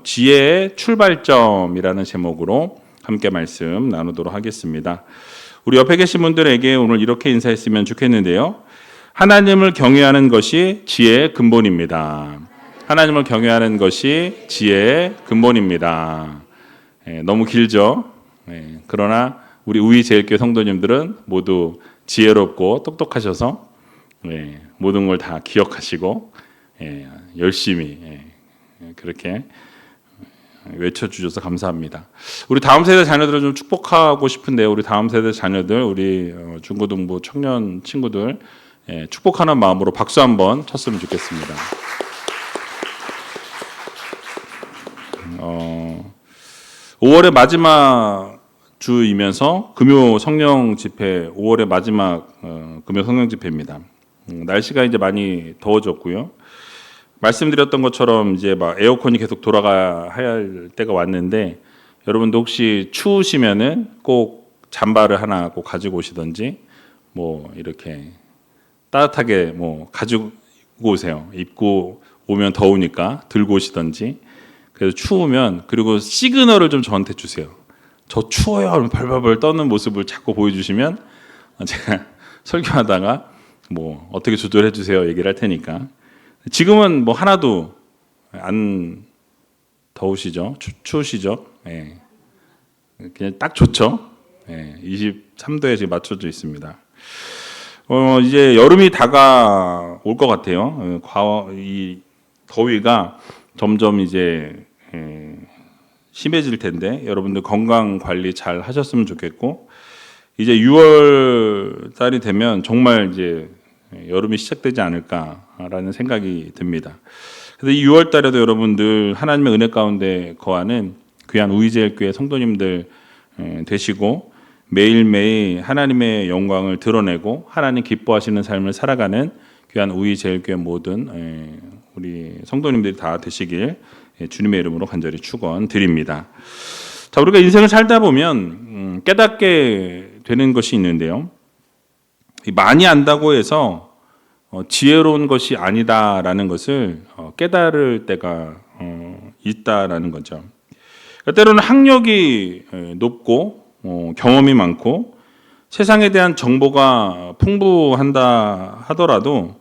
지혜의 출발점이라는 제목으로 함께 말씀 나누도록 하겠습니다. 우리 옆에 계신 분들에게 오늘 이렇게 인사했으면 좋겠는데요. 하나님을 경외하는 것이 지혜의 근본입니다. 하나님을 경외하는 것이 지혜의 근본입니다. 너무 길죠? 그러나 우리 우이제일교회 성도님들은 모두 지혜롭고 똑똑하셔서 모든 걸 다 기억하시고 열심히 그렇게 외쳐주셔서 감사합니다. 우리 다음 세대 자녀들을 좀 축복하고 싶은데요. 우리 다음 세대 자녀들, 우리 중고등부 청년 친구들 축복하는 마음으로 박수 한번 쳤으면 좋겠습니다. 5월의 마지막 주이면서 금요 성령 집회, 5월의 마지막 금요 성령 집회입니다. 날씨가 이제 많이 더워졌고요. 말씀드렸던 것처럼 이제 막 에어컨이 계속 돌아가야 할 때가 왔는데, 여러분도 혹시 추우시면은 꼭 잠바를 하나 꼭 가지고 오시든지, 뭐 이렇게 따뜻하게 뭐 가지고 오세요. 입고 오면 더우니까 들고 오시든지. 그래서 추우면, 그리고 시그널을 좀 저한테 주세요. 저 추워요 하면 발발발 떠는 모습을 자꾸 보여주시면 제가 설교하다가 뭐 어떻게 조절해 주세요 얘기를 할 테니까. 지금은 뭐 하나도 안 더우시죠? 추우시죠? 그냥 딱 좋죠? 23도에 지금 맞춰져 있습니다. 이제 여름이 다가올 것 같아요. 이 더위가 점점 이제 심해질 텐데, 여러분들 건강 관리 잘 하셨으면 좋겠고, 이제 6월 달이 되면 정말 이제 여름이 시작되지 않을까라는 생각이 듭니다. 그래서 이 6월 달에도 여러분들 하나님의 은혜 가운데 거하는 귀한 우이제일교회 성도님들 되시고, 매일매일 하나님의 영광을 드러내고 하나님 기뻐하시는 삶을 살아가는 귀한 우이제일교회 모든 우리 성도님들이 다 되시길 주님의 이름으로 간절히 축원드립니다. 자, 우리가 인생을 살다 보면 깨닫게 되는 것이 있는데요. 많이 안다고 해서 지혜로운 것이 아니다라는 것을 깨달을 때가 있다라는 거죠. 때로는 학력이 높고 경험이 많고 세상에 대한 정보가 풍부한다 하더라도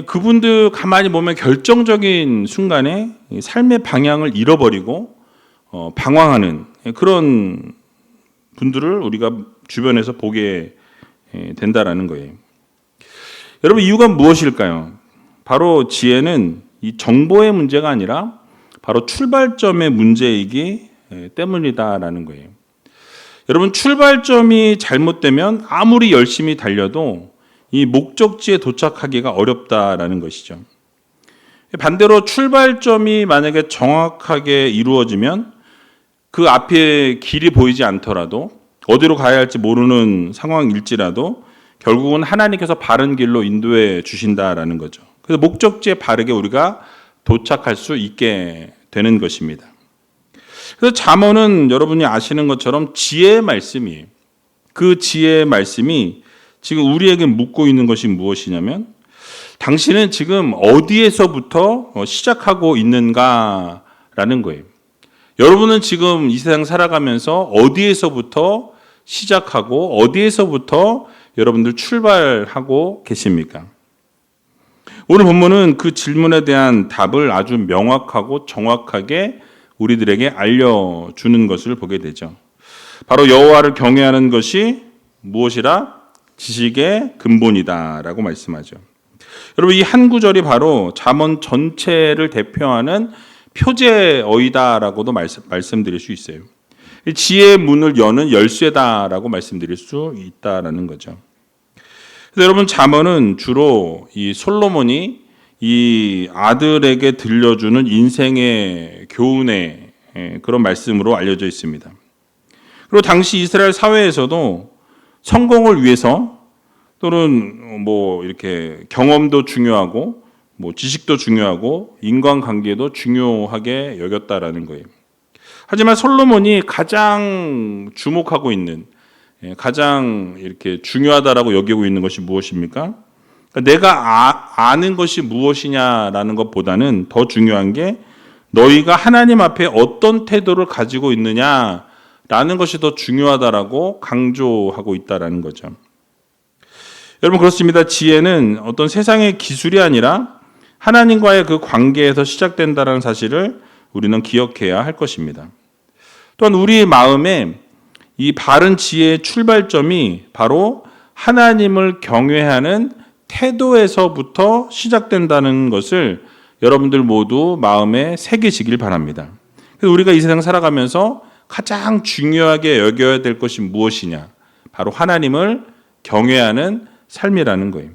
그분들 가만히 보면 결정적인 순간에 삶의 방향을 잃어버리고 방황하는 그런 분들을 우리가 주변에서 보게 된다라는 거예요. 여러분, 이유가 무엇일까요? 바로 지혜는 이 정보의 문제가 아니라 바로 출발점의 문제이기 때문이다라는 거예요. 여러분, 출발점이 잘못되면 아무리 열심히 달려도 이 목적지에 도착하기가 어렵다라는 것이죠. 반대로 출발점이 만약에 정확하게 이루어지면 그 앞에 길이 보이지 않더라도, 어디로 가야 할지 모르는 상황일지라도 결국은 하나님께서 바른 길로 인도해 주신다라는 거죠. 그래서 목적지에 바르게 우리가 도착할 수 있게 되는 것입니다. 그래서 잠언은 여러분이 아시는 것처럼 지혜의 말씀이에요. 그 지혜의 말씀이 지금 우리에게 묻고 있는 것이 무엇이냐면, 당신은 지금 어디에서부터 시작하고 있는가라는 거예요. 여러분은 지금 이 세상 살아가면서 어디에서부터 시작하고 어디에서부터 여러분들 출발하고 계십니까? 오늘 본문은 그 질문에 대한 답을 아주 명확하고 정확하게 우리들에게 알려주는 것을 보게 되죠. 바로 여호와를 경외하는 것이 무엇이라? 지식의 근본이다라고 말씀하죠. 여러분, 이 한 구절이 바로 잠언 전체를 대표하는 표제어이다라고도 말씀드릴 수 있어요. 지혜의 문을 여는 열쇠다라고 말씀드릴 수 있다라는 거죠. 그래서 여러분, 잠언은 주로 이 솔로몬이 이 아들에게 들려주는 인생의 교훈의 그런 말씀으로 알려져 있습니다. 그리고 당시 이스라엘 사회에서도 성공을 위해서, 또는 뭐 이렇게 경험도 중요하고 뭐 지식도 중요하고 인간관계도 중요하게 여겼다라는 거예요. 하지만 솔로몬이 가장 주목하고 있는, 가장 이렇게 중요하다라고 여기고 있는 것이 무엇입니까? 그러니까 내가 아는 것이 무엇이냐라는 것보다는 더 중요한 게 너희가 하나님 앞에 어떤 태도를 가지고 있느냐라는 것이 더 중요하다라고 강조하고 있다라는 거죠. 여러분 그렇습니다. 지혜는 어떤 세상의 기술이 아니라 하나님과의 그 관계에서 시작된다는 사실을 우리는 기억해야 할 것입니다. 또한 우리 마음에 이 바른 지혜의 출발점이 바로 하나님을 경외하는 태도에서부터 시작된다는 것을 여러분들 모두 마음에 새기시길 바랍니다. 그래서 우리가 이 세상 살아가면서 가장 중요하게 여겨야 될 것이 무엇이냐? 바로 하나님을 경외하는 삶이라는 거예요.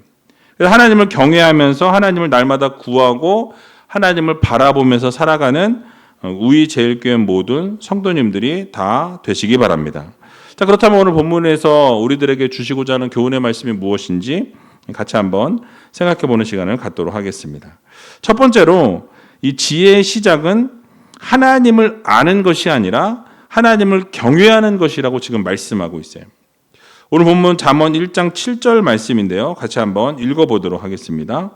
그래서 하나님을 경외하면서 하나님을 날마다 구하고 하나님을 바라보면서 살아가는 우리 제일교회 모든 성도님들이 다 되시기 바랍니다. 자, 그렇다면 오늘 본문에서 우리들에게 주시고자 하는 교훈의 말씀이 무엇인지 같이 한번 생각해 보는 시간을 갖도록 하겠습니다. 첫 번째로 이 지혜의 시작은 하나님을 아는 것이 아니라 하나님을 경외하는 것이라고 지금 말씀하고 있어요. 오늘 본문 잠언 1장 7절 말씀인데요. 같이 한번 읽어보도록 하겠습니다.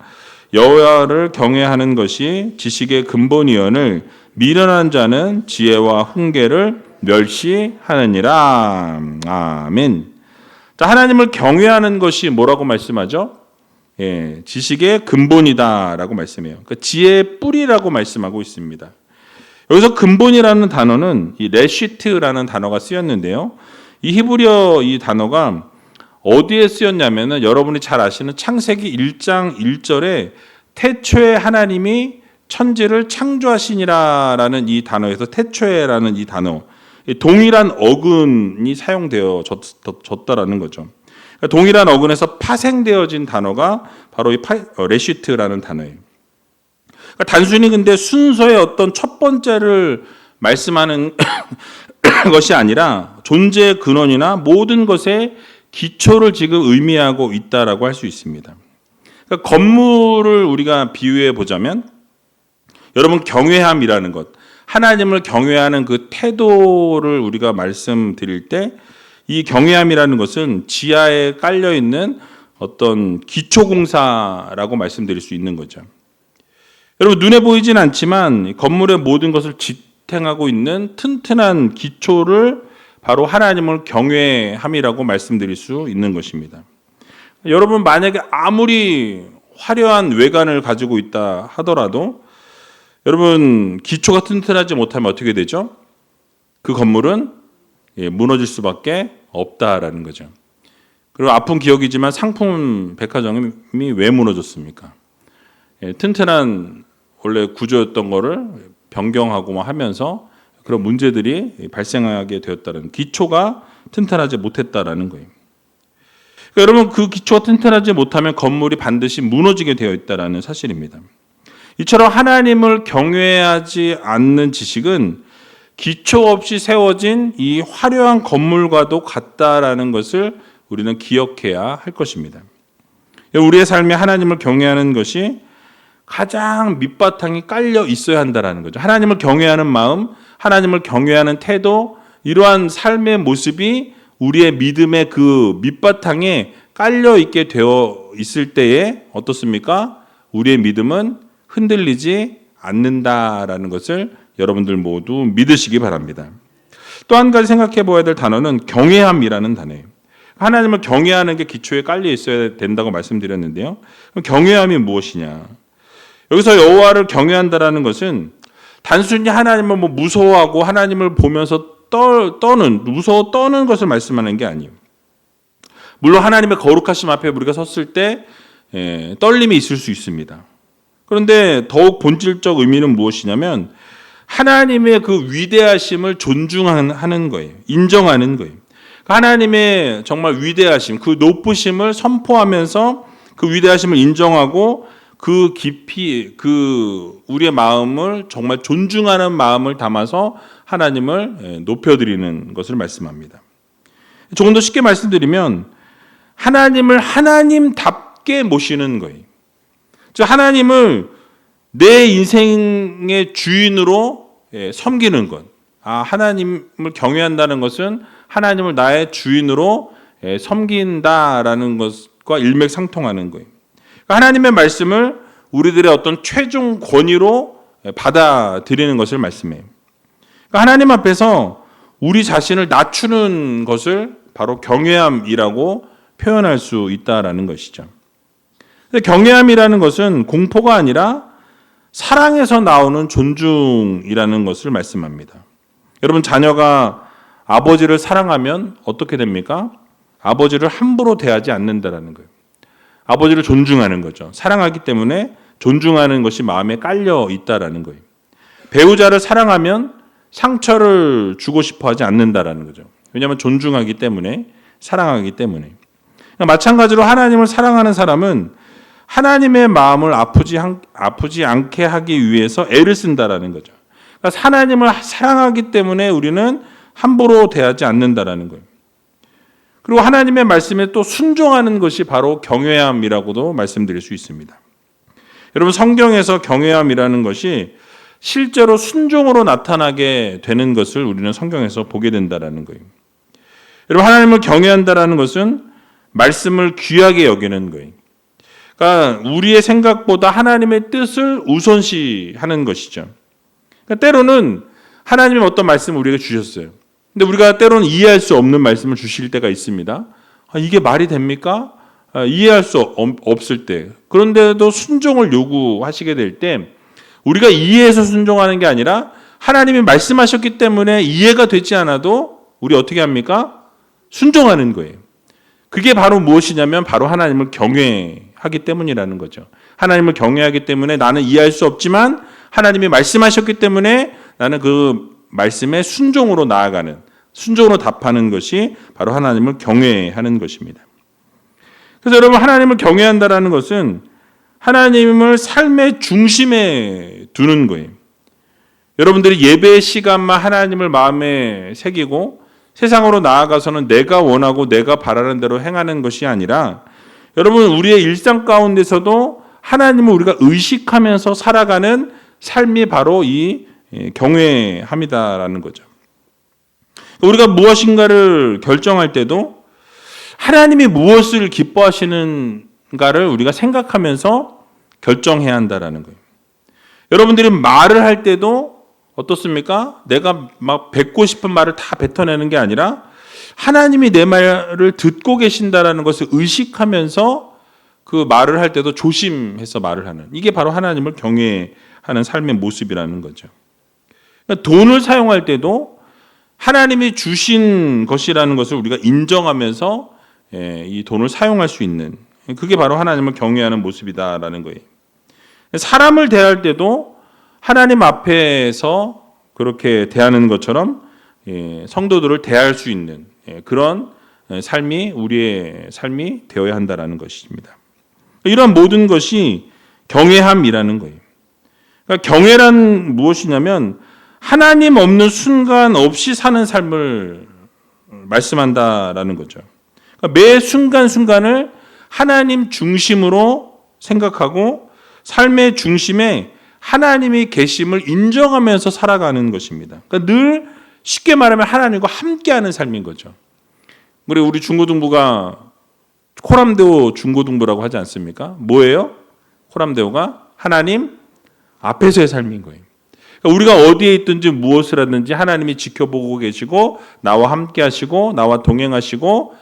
여호와를 경외하는 것이 지식의 근본이언을 미련한 자는 지혜와 훈계를 멸시하느니라. 아멘. 자, 하나님을 경외하는 것이 뭐라고 말씀하죠? 예, 지식의 근본이다라고 말씀해요. 그러니까 지혜의 뿌리라고 말씀하고 있습니다. 여기서 근본이라는 단어는 이 레시트라는 단어가 쓰였는데요. 이 히브리어 이 단어가 어디에 쓰였냐면은 여러분이 잘 아시는 창세기 1장 1절에 태초에 하나님이 천지를 창조하시니라라는 이 단어에서 태초에라는 이 단어, 동일한 어근이 사용되어졌다라는 거죠. 동일한 어근에서 파생되어진 단어가 바로 이 레시트라는 단어예요. 그러니까 단순히 근데 순서의 어떤 첫 번째를 말씀하는 것이 아니라 존재의 근원이나 모든 것의 기초를 지금 의미하고 있다라고 할 수 있습니다. 그러니까 건물을 우리가 비유해 보자면 여러분 경외함이라는 것, 하나님을 경외하는 그 태도를 우리가 말씀드릴 때 이 경외함이라는 것은 지하에 깔려 있는 어떤 기초공사라고 말씀드릴 수 있는 거죠. 여러분 눈에 보이진 않지만 건물의 모든 것을 지탱하고 있는 튼튼한 기초를 바로 하나님을 경외함이라고 말씀드릴 수 있는 것입니다. 여러분 만약에 아무리 화려한 외관을 가지고 있다 하더라도 여러분 기초가 튼튼하지 못하면 어떻게 되죠? 그 건물은 무너질 수밖에 없다라는 거죠. 그리고 아픈 기억이지만 상품 백화점이 왜 무너졌습니까? 튼튼한 원래 구조였던 거를 변경하고 하면서 그런 문제들이 발생하게 되었다는 기초가 튼튼하지 못했다라는 거예요. 그러니까 여러분 그 기초가 튼튼하지 못하면 건물이 반드시 무너지게 되어 있다라는 사실입니다. 이처럼 하나님을 경외하지 않는 지식은 기초 없이 세워진 이 화려한 건물과도 같다라는 것을 우리는 기억해야 할 것입니다. 우리의 삶에 하나님을 경외하는 것이 가장 밑바탕이 깔려 있어야 한다는 거죠. 하나님을 경외하는 마음, 하나님을 경외하는 태도, 이러한 삶의 모습이 우리의 믿음의 그 밑바탕에 깔려 있게 되어 있을 때에 어떻습니까? 우리의 믿음은 흔들리지 않는다라는 것을 여러분들 모두 믿으시기 바랍니다. 또 한 가지 생각해 보아야 될 단어는 경외함이라는 단어예요. 하나님을 경외하는 게 기초에 깔려 있어야 된다고 말씀드렸는데요. 그럼 경외함이 무엇이냐? 여기서 여호와를 경외한다라는 것은 단순히 하나님을 무서워하고 하나님을 보면서 떠는 것을 말씀하는 게 아니에요. 물론 하나님의 거룩하심 앞에 우리가 섰을 때 떨림이 있을 수 있습니다. 그런데 더욱 본질적 의미는 무엇이냐면 하나님의 그 위대하심을 존중하는 거예요. 인정하는 거예요. 하나님의 정말 위대하심, 그 높으심을 선포하면서 그 위대하심을 인정하고 그 깊이 우리의 마음을 정말 존중하는 마음을 담아서 하나님을 높여드리는 것을 말씀합니다. 조금 더 쉽게 말씀드리면 하나님을 하나님답게 모시는 거예요. 즉 하나님을 내 인생의 주인으로 섬기는 것. 하나님을 경외한다는 것은 하나님을 나의 주인으로 섬긴다라는 것과 일맥상통하는 거예요. 하나님의 말씀을 우리들의 어떤 최종 권위로 받아들이는 것을 말씀해요. 그러니까 하나님 앞에서 우리 자신을 낮추는 것을 바로 경외함이라고 표현할 수 있다라는 것이죠. 경외함이라는 것은 공포가 아니라 사랑에서 나오는 존중이라는 것을 말씀합니다. 여러분, 자녀가 아버지를 사랑하면 어떻게 됩니까? 아버지를 함부로 대하지 않는다라는 거예요. 아버지를 존중하는 거죠. 사랑하기 때문에 존중하는 것이 마음에 깔려 있다라는 거예요. 배우자를 사랑하면 상처를 주고 싶어 하지 않는다라는 거죠. 왜냐하면 존중하기 때문에, 사랑하기 때문에. 마찬가지로 하나님을 사랑하는 사람은 하나님의 마음을 아프지 않게 하기 위해서 애를 쓴다라는 거죠. 그러니까 하나님을 사랑하기 때문에 우리는 함부로 대하지 않는다라는 거예요. 그리고 하나님의 말씀에 또 순종하는 것이 바로 경외함이라고도 말씀드릴 수 있습니다. 여러분, 성경에서 경외함이라는 것이 실제로 순종으로 나타나게 되는 것을 우리는 성경에서 보게 된다라는 거예요. 여러분, 하나님을 경외한다라는 것은 말씀을 귀하게 여기는 거예요. 그러니까 우리의 생각보다 하나님의 뜻을 우선시하는 것이죠. 그러니까 때로는 하나님의 어떤 말씀을 우리에게 주셨어요. 근데 우리가 때로는 이해할 수 없는 말씀을 주실 때가 있습니다. 이게 말이 됩니까? 이해할 수 없을 때. 그런데도 순종을 요구하시게 될 때 우리가 이해해서 순종하는 게 아니라 하나님이 말씀하셨기 때문에 이해가 되지 않아도 우리 어떻게 합니까? 순종하는 거예요. 그게 바로 무엇이냐면 바로 하나님을 경외하기 때문이라는 거죠. 하나님을 경외하기 때문에 나는 이해할 수 없지만 하나님이 말씀하셨기 때문에 나는 그 말씀에 순종으로 나아가는, 순종으로 답하는 것이 바로 하나님을 경외하는 것입니다. 그래서 여러분, 하나님을 경외한다라는 것은 하나님을 삶의 중심에 두는 거예요. 여러분들이 예배 시간만 하나님을 마음에 새기고 세상으로 나아가서는 내가 원하고 내가 바라는 대로 행하는 것이 아니라 여러분, 우리의 일상 가운데서도 하나님을 우리가 의식하면서 살아가는 삶이 바로 이 경외함이다라는 거죠. 우리가 무엇인가를 결정할 때도 하나님이 무엇을 기뻐하시는가를 우리가 생각하면서 결정해야 한다라는 거예요. 여러분들이 말을 할 때도 어떻습니까? 내가 막 뱉고 싶은 말을 다 뱉어내는 게 아니라 하나님이 내 말을 듣고 계신다라는 것을 의식하면서 그 말을 할 때도 조심해서 말을 하는, 이게 바로 하나님을 경외하는 삶의 모습이라는 거죠. 그러니까 돈을 사용할 때도 하나님이 주신 것이라는 것을 우리가 인정하면서 이 돈을 사용할 수 있는, 그게 바로 하나님을 경외하는 모습이다라는 거예요. 사람을 대할 때도 하나님 앞에서 그렇게 대하는 것처럼 성도들을 대할 수 있는 그런 삶이 우리의 삶이 되어야 한다라는 것입니다. 이런 모든 것이 경외함이라는 거예요. 그러니까 경외란 무엇이냐면 하나님 없는 순간 없이 사는 삶을 말씀한다라는 거죠. 그러니까 매 순간순간을 하나님 중심으로 생각하고 삶의 중심에 하나님이 계심을 인정하면서 살아가는 것입니다. 그러니까 늘 쉽게 말하면 하나님과 함께하는 삶인 거죠. 우리 중고등부가 코람데오 중고등부라고 하지 않습니까? 뭐예요? 코람데오가 하나님 앞에서의 삶인 거예요. 그러니까 우리가 어디에 있든지 무엇을 하든지 하나님이 지켜보고 계시고 나와 함께 하시고 나와 동행하시고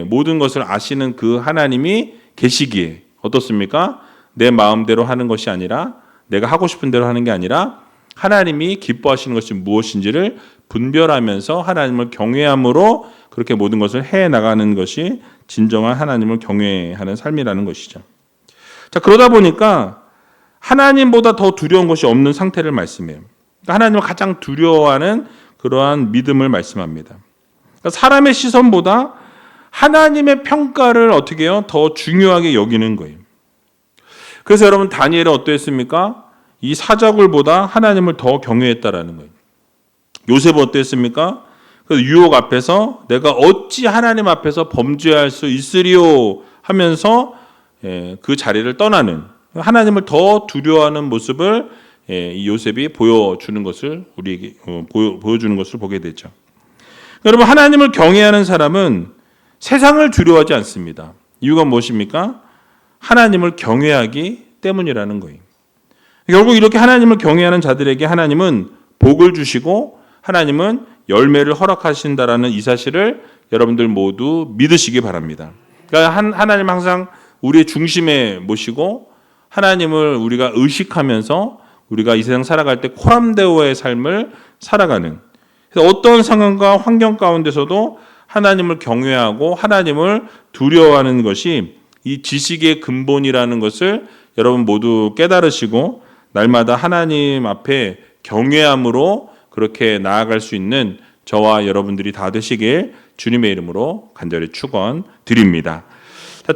모든 것을 아시는 그 하나님이 계시기에 어떻습니까? 내 마음대로 하는 것이 아니라 내가 하고 싶은 대로 하는 게 아니라 하나님이 기뻐하시는 것이 무엇인지를 분별하면서 하나님을 경외함으로 그렇게 모든 것을 해나가는 것이 진정한 하나님을 경외하는 삶이라는 것이죠. 자, 그러다 보니까 하나님보다 더 두려운 것이 없는 상태를 말씀해요. 그러니까 하나님을 가장 두려워하는 그러한 믿음을 말씀합니다. 그러니까 사람의 시선보다 하나님의 평가를 어떻게 해요? 더 중요하게 여기는 거예요. 그래서 여러분, 다니엘은 어떠했습니까? 이 사자굴보다 하나님을 더 경외했다라는 거예요. 요셉은 어떠했습니까? 그 유혹 앞에서 내가 어찌 하나님 앞에서 범죄할 수 있으리요 하면서 그 자리를 떠나는, 하나님을 더 두려워하는 모습을 이 요셉이 보여주는 것을 우리에게 보여주는 것을 보게 되죠. 여러분, 하나님을 경외하는 사람은 세상을 두려워하지 않습니다. 이유가 무엇입니까? 하나님을 경외하기 때문이라는 거예요. 결국 이렇게 하나님을 경외하는 자들에게 하나님은 복을 주시고 하나님은 열매를 허락하신다라는 이 사실을 여러분들 모두 믿으시기 바랍니다. 그러니까 하나님 항상 우리의 중심에 모시고 하나님을 우리가 의식하면서 우리가 이 세상 살아갈 때 코람데오의 삶을 살아가는, 그래서 어떤 상황과 환경 가운데서도 하나님을 경외하고 하나님을 두려워하는 것이 이 지식의 근본이라는 것을 여러분 모두 깨달으시고 날마다 하나님 앞에 경외함으로 그렇게 나아갈 수 있는 저와 여러분들이 다 되시길 주님의 이름으로 간절히 축원드립니다.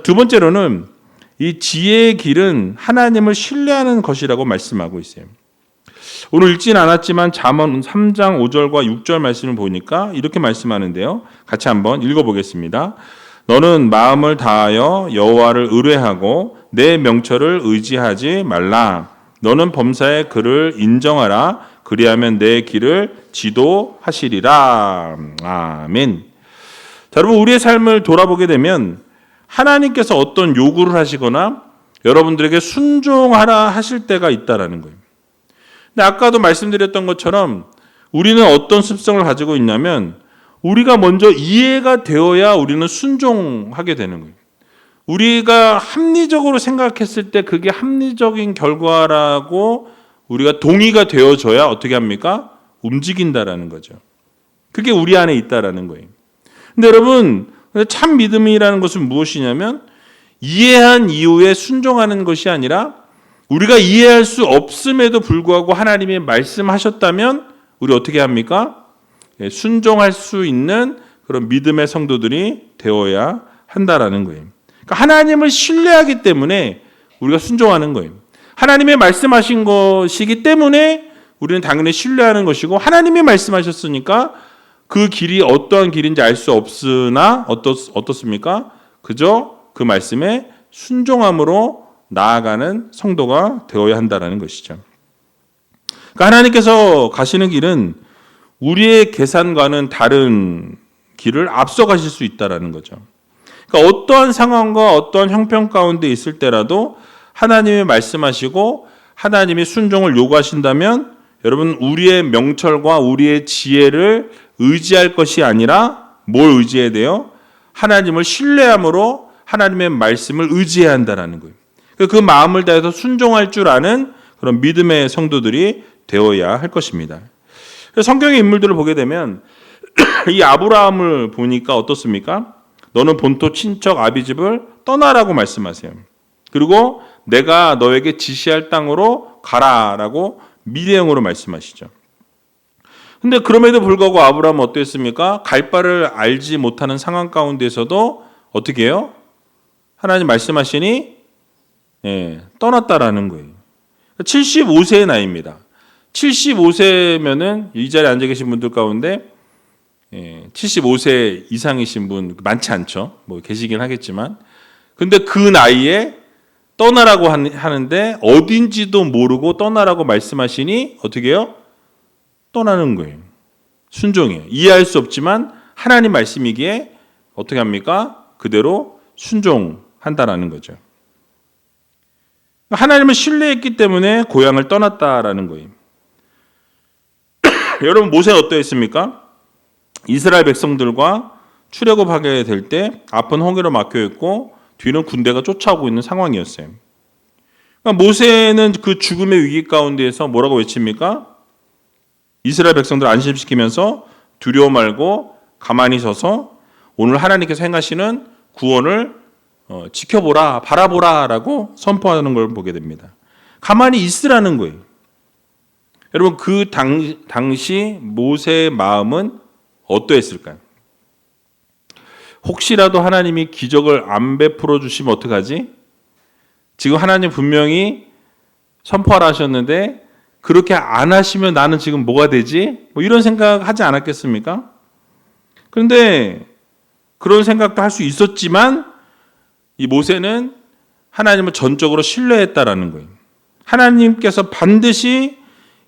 두 번째로는 이 지혜의 길은 하나님을 신뢰하는 것이라고 말씀하고 있어요. 오늘 읽진 않았지만 잠언 3장 5절과 6절 말씀을 보니까 이렇게 말씀하는데요. 같이 한번 읽어보겠습니다. 너는 마음을 다하여 여호와를 의뢰하고 내 명철을 의지하지 말라. 너는 범사의 그를 인정하라. 그리하면 내 길을 지도하시리라. 아멘. 자, 여러분 우리의 삶을 돌아보게 되면 하나님께서 어떤 요구를 하시거나 여러분들에게 순종하라 하실 때가 있다라는 거예요. 근데 아까도 말씀드렸던 것처럼 우리는 어떤 습성을 가지고 있냐면 우리가 먼저 이해가 되어야 우리는 순종하게 되는 거예요. 우리가 합리적으로 생각했을 때 그게 합리적인 결과라고 우리가 동의가 되어져야 어떻게 합니까? 움직인다라는 거죠. 그게 우리 안에 있다라는 거예요. 근데 여러분 참 믿음이라는 것은 무엇이냐면 이해한 이후에 순종하는 것이 아니라 우리가 이해할 수 없음에도 불구하고 하나님이 말씀하셨다면 우리 어떻게 합니까? 순종할 수 있는 그런 믿음의 성도들이 되어야 한다라는 거예요. 그러니까 하나님을 신뢰하기 때문에 우리가 순종하는 거예요. 하나님의 말씀하신 것이기 때문에 우리는 당연히 신뢰하는 것이고 하나님이 말씀하셨으니까 그 길이 어떠한 길인지 알 수 없으나 어떻습니까? 그저 그 말씀에 순종함으로 나아가는 성도가 되어야 한다는 것이죠. 그러니까 하나님께서 가시는 길은 우리의 계산과는 다른 길을 앞서 가실 수 있다는 거죠. 그러니까 어떠한 상황과 어떠한 형편 가운데 있을 때라도 하나님이 말씀하시고 하나님이 순종을 요구하신다면 여러분 우리의 명철과 우리의 지혜를 의지할 것이 아니라 뭘 의지해야 돼요? 하나님을 신뢰함으로 하나님의 말씀을 의지해야 한다는 거예요. 그 마음을 다해서 순종할 줄 아는 그런 믿음의 성도들이 되어야 할 것입니다. 성경의 인물들을 보게 되면 이 아브라함을 보니까 어떻습니까? 너는 본토 친척 아비집을 떠나라고 말씀하세요. 그리고 내가 너에게 지시할 땅으로 가라라고 미래형으로 말씀하시죠. 근데 그럼에도 불구하고 아브라함은 어땠습니까? 갈 바를 알지 못하는 상황 가운데서도 어떻게 해요? 하나님 말씀하시니 떠났다라는 거예요. 75세의 나이입니다. 75세면은 이 자리에 앉아 계신 분들 가운데 75세 이상이신 분 많지 않죠. 뭐 계시긴 하겠지만. 근데 그 나이에 떠나라고 하는데 어딘지도 모르고 떠나라고 말씀하시니 어떻게 해요? 떠나는 거예요. 순종이에요. 이해할 수 없지만 하나님 말씀이기에 어떻게 합니까? 그대로 순종한다라는 거죠. 하나님을 신뢰했기 때문에 고향을 떠났다라는 거예요. 여러분 모세는 어떠했습니까? 이스라엘 백성들과 출애굽하게 될 때 앞은 홍해로 막혀 있고 뒤는 군대가 쫓아오고 있는 상황이었어요. 그러니까 모세는 그 죽음의 위기 가운데에서 뭐라고 외칩니까? 이스라엘 백성들 안심시키면서 두려워 말고 가만히 서서 오늘 하나님께서 행하시는 구원을 지켜보라, 바라보라라고 선포하는 걸 보게 됩니다. 가만히 있으라는 거예요. 여러분 그 당시 모세의 마음은 어떠했을까요? 혹시라도 하나님이 기적을 안 베풀어 주시면 어떡하지? 지금 하나님 분명히 선포하라 하셨는데 그렇게 안 하시면 나는 지금 뭐가 되지? 뭐 이런 생각 하지 않았겠습니까? 그런데 그런 생각도 할 수 있었지만 이 모세는 하나님을 전적으로 신뢰했다라는 거예요. 하나님께서 반드시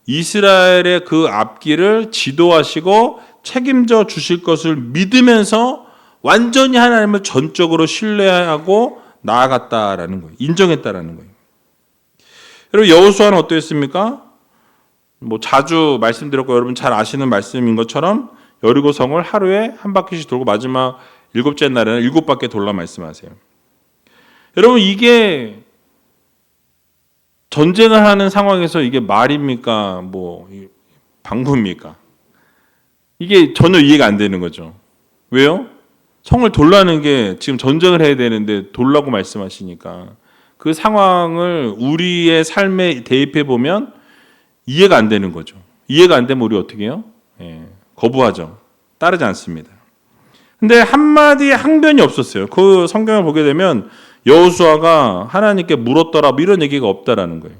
이스라엘의 그 앞길을 지도하시고 책임져 주실 것을 믿으면서 완전히 하나님을 전적으로 신뢰하고 나아갔다라는 거예요. 인정했다라는 거예요. 여러분 여호수아는 어떠했습니까? 뭐 자주 말씀드렸고 여러분 잘 아시는 말씀인 것처럼 여리고 성을 하루에 한 바퀴씩 돌고 마지막 일곱째 날에는 7바퀴 돌라 말씀하세요. 여러분 이게 전쟁을 하는 상황에서 이게 말입니까? 뭐 방구입니까? 이게 전혀 이해가 안 되는 거죠. 왜요? 성을 돌라는 게 지금 전쟁을 해야 되는데 돌라고 말씀하시니까 그 상황을 우리의 삶에 대입해 보면 이해가 안 되는 거죠. 이해가 안 되면 우리 어떻게 해요? 거부하죠. 따르지 않습니다. 근데 한마디 항변이 없었어요. 그 성경을 보게 되면 여호수아가 하나님께 물었더라 뭐 이런 얘기가 없다라는 거예요.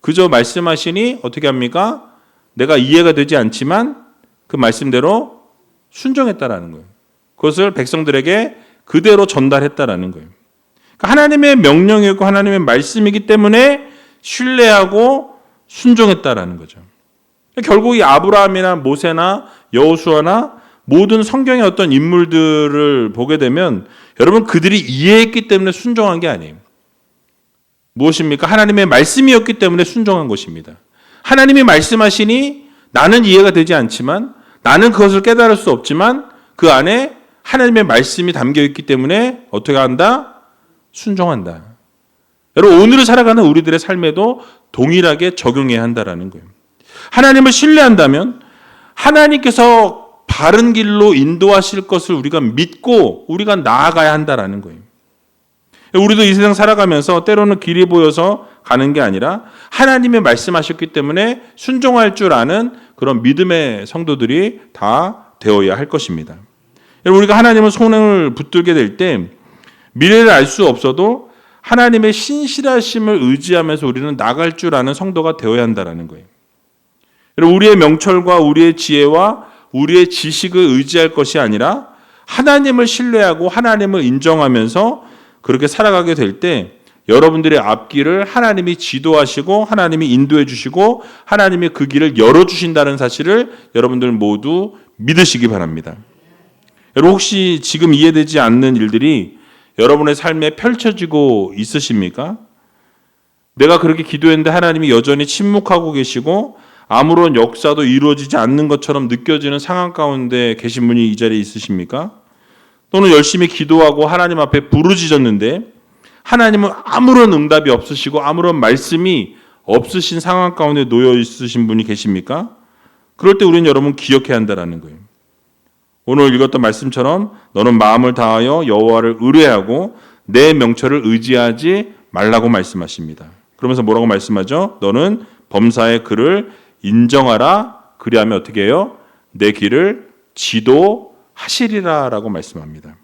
그저 말씀하시니 어떻게 합니까? 내가 이해가 되지 않지만 그 말씀대로 순종했다라는 거예요. 그것을 백성들에게 그대로 전달했다라는 거예요. 그러니까 하나님의 명령이고 하나님의 말씀이기 때문에 신뢰하고 순종했다라는 거죠. 결국 이 아브라함이나 모세나 여호수아나 모든 성경의 어떤 인물들을 보게 되면 여러분 그들이 이해했기 때문에 순종한 게 아니에요. 무엇입니까? 하나님의 말씀이었기 때문에 순종한 것입니다. 하나님이 말씀하시니 나는 이해가 되지 않지만 나는 그것을 깨달을 수 없지만 그 안에 하나님의 말씀이 담겨 있기 때문에 어떻게 한다? 순종한다. 여러분 오늘을 살아가는 우리들의 삶에도 동일하게 적용해야 한다라는 거예요. 하나님을 신뢰한다면 하나님께서 바른 길로 인도하실 것을 우리가 믿고 우리가 나아가야 한다라는 거예요. 우리도 이 세상 살아가면서 때로는 길이 보여서 가는 게 아니라 하나님이 말씀하셨기 때문에 순종할 줄 아는 그런 믿음의 성도들이 다 되어야 할 것입니다. 우리가 하나님의 손을 붙들게 될 때 미래를 알 수 없어도 하나님의 신실하심을 의지하면서 우리는 나갈 줄 아는 성도가 되어야 한다는 거예요. 우리의 명철과 우리의 지혜와 우리의 지식을 의지할 것이 아니라 하나님을 신뢰하고 하나님을 인정하면서 그렇게 살아가게 될 때 여러분들의 앞길을 하나님이 지도하시고 하나님이 인도해 주시고 하나님이 그 길을 열어주신다는 사실을 여러분들 모두 믿으시기 바랍니다. 여러분 혹시 지금 이해되지 않는 일들이 여러분의 삶에 펼쳐지고 있으십니까? 내가 그렇게 기도했는데 하나님이 여전히 침묵하고 계시고 아무런 역사도 이루어지지 않는 것처럼 느껴지는 상황 가운데 계신 분이 이 자리에 있으십니까? 또는 열심히 기도하고 하나님 앞에 부르짖었는데 하나님은 아무런 응답이 없으시고 아무런 말씀이 없으신 상황 가운데 놓여 있으신 분이 계십니까? 그럴 때 우리는 여러분 기억해야 한다는 거예요. 오늘 읽었던 말씀처럼 너는 마음을 다하여 여호와를 의뢰하고 내 명철을 의지하지 말라고 말씀하십니다. 그러면서 뭐라고 말씀하죠? 너는 범사의 그를 인정하라. 그리하면 어떻게 해요? 내 길을 지도하시리라 라고 말씀합니다.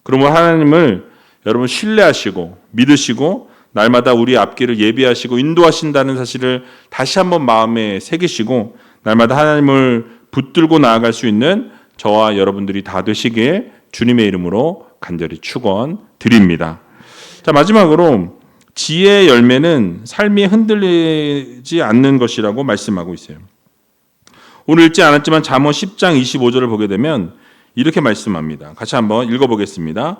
그러면 하나님을 여러분 신뢰하시고 믿으시고 날마다 우리 앞길을 예비하시고 인도하신다는 사실을 다시 한번 마음에 새기시고 날마다 하나님을 붙들고 나아갈 수 있는 저와 여러분들이 다 되시길 주님의 이름으로 간절히 축원드립니다. 자, 마지막으로 지혜의 열매는 삶이 흔들리지 않는 것이라고 말씀하고 있어요. 오늘 읽지 않았지만 잠언 10장 25절을 보게 되면 이렇게 말씀합니다. 같이 한번 읽어보겠습니다.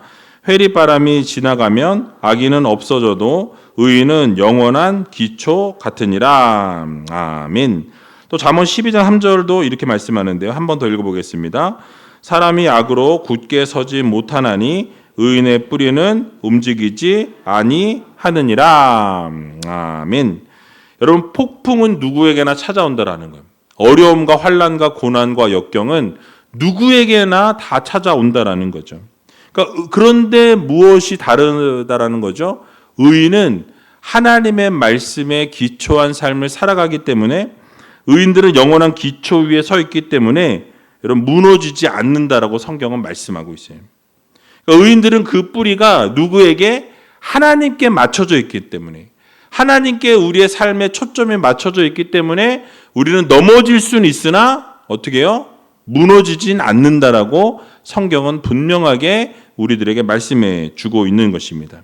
회리바람이 지나가면 악인은 없어져도 의인은 영원한 기초 같으니라. 아멘. 또 잠언 12장 3절도 이렇게 말씀하는데요. 한 번 더 읽어보겠습니다. 사람이 악으로 굳게 서지 못하나니 의인의 뿌리는 움직이지 아니하느니라. 아멘. 여러분 폭풍은 누구에게나 찾아온다라는 거예요. 어려움과 환난과 고난과 역경은 누구에게나 다 찾아온다라는 거죠. 그러니까 그런데 무엇이 다르다라는 거죠? 의인은 하나님의 말씀에 기초한 삶을 살아가기 때문에 의인들은 영원한 기초 위에 서 있기 때문에 여러분 무너지지 않는다라고 성경은 말씀하고 있어요. 그러니까 의인들은 그 뿌리가 누구에게? 하나님께 맞춰져 있기 때문에 하나님께 우리의 삶의 초점이 맞춰져 있기 때문에 우리는 넘어질 수는 있으나 어떻게 해요? 무너지진 않는다라고 성경은 분명하게 우리들에게 말씀해 주고 있는 것입니다.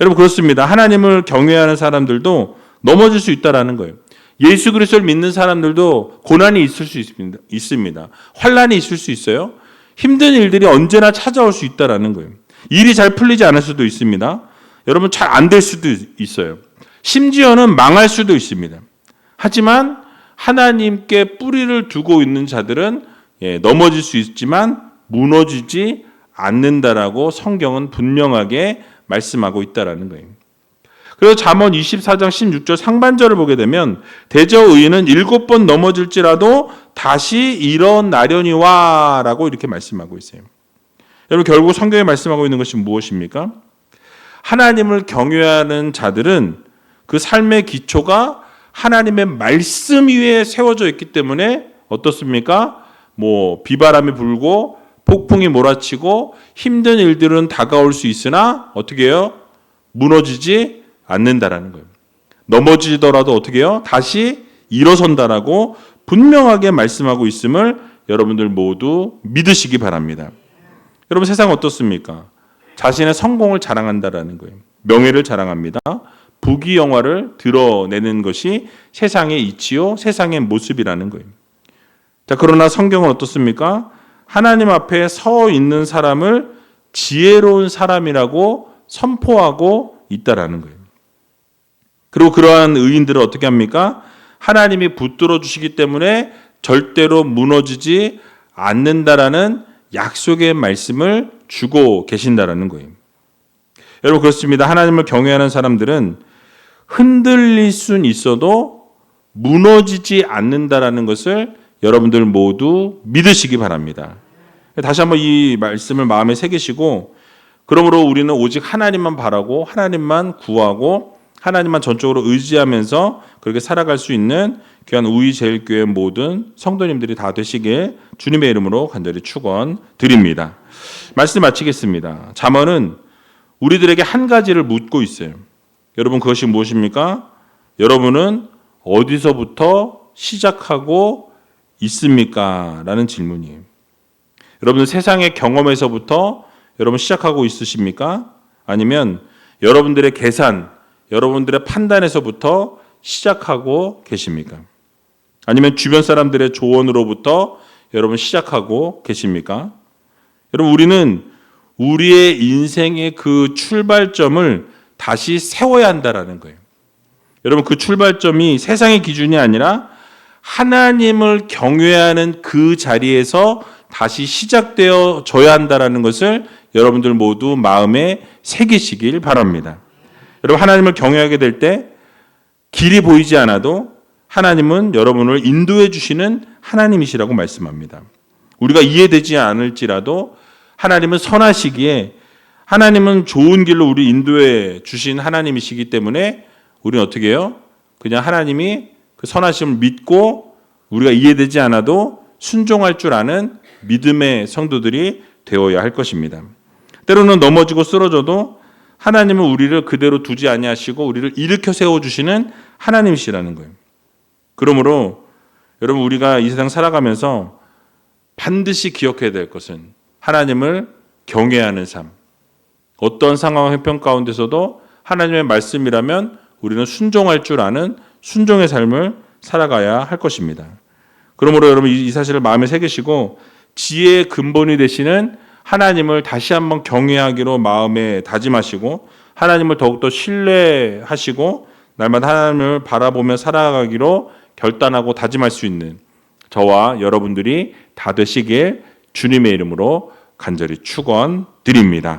여러분 그렇습니다. 하나님을 경외하는 사람들도 넘어질 수 있다라는 거예요. 예수 그리스도를 믿는 사람들도 고난이 있을 수 있습니다. 환난이 있을 수 있어요. 힘든 일들이 언제나 찾아올 수 있다라는 거예요. 일이 잘 풀리지 않을 수도 있습니다. 여러분 잘 안 될 수도 있어요. 심지어는 망할 수도 있습니다. 하지만 하나님께 뿌리를 두고 있는 자들은 넘어질 수 있지만 무너지지 않는다라고 성경은 분명하게 말씀하고 있다라는 거예요. 그래서 잠언 24장 16절 상반절을 보게 되면 대저 의인은 7번 넘어질지라도 다시 일어나려니와 라고 이렇게 말씀하고 있어요. 여러분, 결국 성경에 말씀하고 있는 것이 무엇입니까? 하나님을 경외하는 자들은 그 삶의 기초가 하나님의 말씀 위에 세워져 있기 때문에 어떻습니까? 비바람이 불고 폭풍이 몰아치고 힘든 일들은 다가올 수 있으나 어떻게 해요? 무너지지 않는다라는 거예요. 넘어지더라도 어떻게 해요? 다시 일어선다라고 분명하게 말씀하고 있음을 여러분들 모두 믿으시기 바랍니다. 여러분, 세상 어떻습니까? 자신의 성공을 자랑한다라는 거예요. 명예를 자랑합니다. 부귀영화를 드러내는 것이 세상의 이치요, 세상의 모습이라는 거예요. 자, 그러나 성경은 어떻습니까? 하나님 앞에 서 있는 사람을 지혜로운 사람이라고 선포하고 있다라는 거예요. 그리고 그러한 의인들을 어떻게 합니까? 하나님이 붙들어 주시기 때문에 절대로 무너지지 않는다라는 약속의 말씀을 주고 계신다라는 거예요. 여러분, 그렇습니다. 하나님을 경외하는 사람들은 흔들릴 수는 있어도 무너지지 않는다라는 것을 여러분들 모두 믿으시기 바랍니다. 다시 한번 이 말씀을 마음에 새기시고, 그러므로 우리는 오직 하나님만 바라고 하나님만 구하고 하나님만 전적으로 의지하면서 그렇게 살아갈 수 있는 귀한 우이제일교회 모든 성도님들이 다 되시길 주님의 이름으로 간절히 축원드립니다. 말씀 마치겠습니다. 잠언은 우리들에게 한 가지를 묻고 있어요. 여러분, 그것이 무엇입니까? 여러분은 어디서부터 시작하고 있습니까? 라는 질문이에요. 여러분, 세상의 경험에서부터 여러분 시작하고 있으십니까? 아니면 여러분들의 계산, 여러분들의 판단에서부터 시작하고 계십니까? 아니면 주변 사람들의 조언으로부터 여러분 시작하고 계십니까? 여러분, 우리는 우리의 인생의 그 출발점을 다시 세워야 한다라는 거예요. 여러분, 그 출발점이 세상의 기준이 아니라 하나님을 경외하는 그 자리에서 다시 시작되어져야 한다라는 것을 여러분들 모두 마음에 새기시길 바랍니다. 여러분, 하나님을 경외하게 될 때 길이 보이지 않아도 하나님은 여러분을 인도해 주시는 하나님이시라고 말씀합니다. 우리가 이해되지 않을지라도 하나님은 선하시기에 하나님은 좋은 길로 우리 인도해 주신 하나님이시기 때문에 우리는 어떻게 해요? 그냥 하나님이 그 선하심을 믿고 우리가 이해되지 않아도 순종할 줄 아는 믿음의 성도들이 되어야 할 것입니다. 때로는 넘어지고 쓰러져도 하나님은 우리를 그대로 두지 아니하시고 우리를 일으켜 세워주시는 하나님이시라는 거예요. 그러므로 여러분, 우리가 이 세상 살아가면서 반드시 기억해야 될 것은 하나님을 경외하는 삶. 어떤 상황 형편 가운데서도 하나님의 말씀이라면 우리는 순종할 줄 아는 순종의 삶을 살아가야 할 것입니다. 그러므로 여러분, 이 사실을 마음에 새기시고 지혜의 근본이 되시는 하나님을 다시 한번 경외하기로 마음에 다짐하시고 하나님을 더욱더 신뢰하시고 날마다 하나님을 바라보며 살아가기로 결단하고 다짐할 수 있는 저와 여러분들이 다 되시길 주님의 이름으로 간절히 축원드립니다.